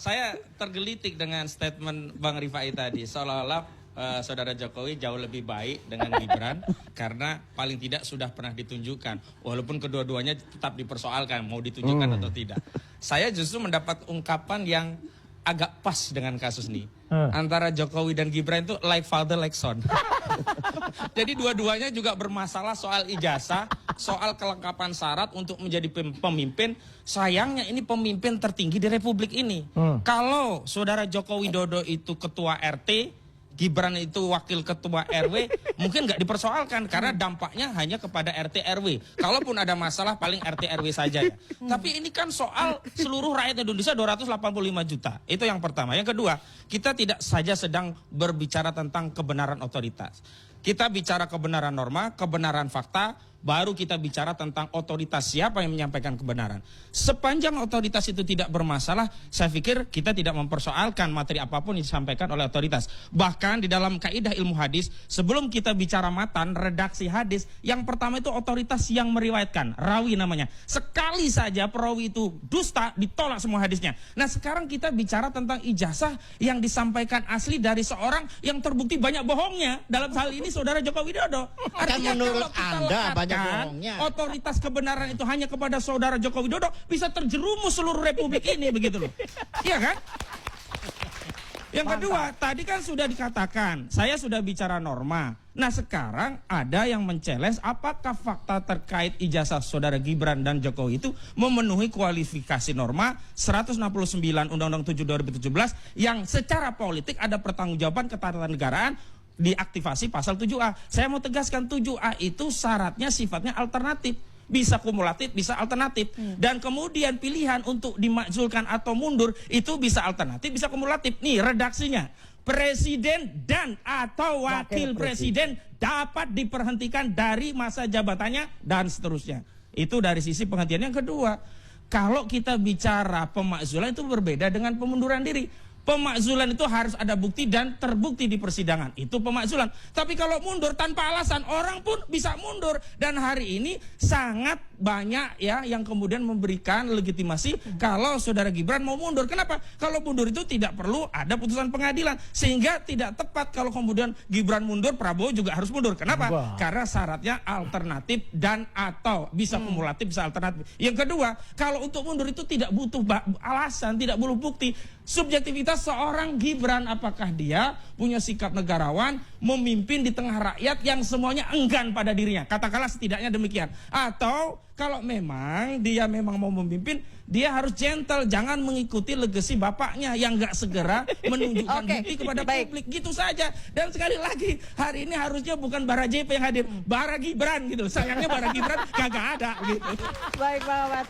Saya tergelitik dengan statement Bang Rifai tadi, seolah-olah Saudara Jokowi jauh lebih baik dengan Gibran karena paling tidak sudah pernah ditunjukkan, walaupun kedua-duanya tetap dipersoalkan mau ditunjukkan atau tidak. Saya justru mendapat ungkapan yang agak pas dengan kasus ini. Antara Jokowi dan Gibran itu like father like son. Jadi dua-duanya juga bermasalah soal ijazah, soal kelengkapan syarat untuk menjadi pemimpin. Sayangnya ini pemimpin tertinggi di Republik ini. Kalau Saudara Joko Widodo itu ketua RT, Gibran itu wakil ketua RW, mungkin nggak dipersoalkan karena dampaknya hanya kepada RT RW. Kalaupun ada masalah paling RT RW saja ya. Tapi ini kan soal seluruh rakyat Indonesia 285 juta. Itu yang pertama. Yang kedua, kita tidak saja sedang berbicara tentang kebenaran otoritas. Kita bicara kebenaran norma, kebenaran fakta, baru kita bicara tentang otoritas, siapa yang menyampaikan kebenaran. Sepanjang otoritas itu tidak bermasalah, saya pikir kita tidak mempersoalkan materi apapun yang disampaikan oleh otoritas. Bahkan di dalam kaidah ilmu hadis, sebelum kita bicara matan, redaksi hadis, yang pertama itu otoritas yang meriwayatkan, rawi namanya. Sekali saja perawi itu dusta, ditolak semua hadisnya. Nah sekarang kita bicara tentang ijazah yang disampaikan asli dari seorang yang terbukti banyak bohongnya. Dalam hal ini Saudara Joko Widodo. Artinya menurut kalau kita Anda banyak bohongnya, otoritas kebenaran itu hanya kepada Saudara Joko Widodo, bisa terjerumus seluruh Republik ini, begitu loh. Iya kan? Yang kedua, tadi kan sudah dikatakan, saya sudah bicara norma. Nah sekarang ada yang men-challenge apakah fakta terkait ijazah Saudara Gibran dan Jokowi itu memenuhi kualifikasi norma 169 Undang-Undang 7 2017 yang secara politik ada pertanggungjawaban ketatanegaraan diaktifasi pasal 7A. Saya mau tegaskan 7A itu syaratnya sifatnya alternatif. Bisa kumulatif, bisa alternatif. Dan kemudian pilihan untuk dimakzulkan atau mundur itu bisa alternatif, bisa kumulatif. Nih redaksinya. Presiden dan atau wakil presiden dapat diberhentikan dari masa jabatannya dan seterusnya. Itu dari sisi penghentian. Yang kedua, kalau kita bicara pemakzulan itu berbeda dengan pemunduran diri. Pemakzulan itu harus ada bukti dan terbukti di persidangan. Itu pemakzulan. Tapi kalau mundur tanpa alasan, orang pun bisa mundur. Dan hari ini sangat banyak ya yang kemudian memberikan legitimasi kalau Saudara Gibran mau mundur. Kenapa? Kalau mundur itu tidak perlu ada putusan pengadilan. Sehingga tidak tepat kalau kemudian Gibran mundur, Prabowo juga harus mundur. Kenapa? Karena syaratnya alternatif dan atau bisa kumulatif, bisa alternatif. Yang kedua, kalau untuk mundur itu tidak butuh alasan, tidak butuh bukti. Subjektivitas seorang Gibran, apakah dia punya sikap negarawan, memimpin di tengah rakyat yang semuanya enggan pada dirinya, katakanlah setidaknya demikian. Atau kalau memang dia memang mau memimpin, dia harus gentle, jangan mengikuti legasi bapaknya yang gak segera menunjukkan bukti kepada publik, gitu saja. Dan sekali lagi, hari ini harusnya bukan Bara JP yang hadir, Bara Gibran gitu. Sayangnya Bara Gibran kagak ada gitu. Baik Pak Ahmad.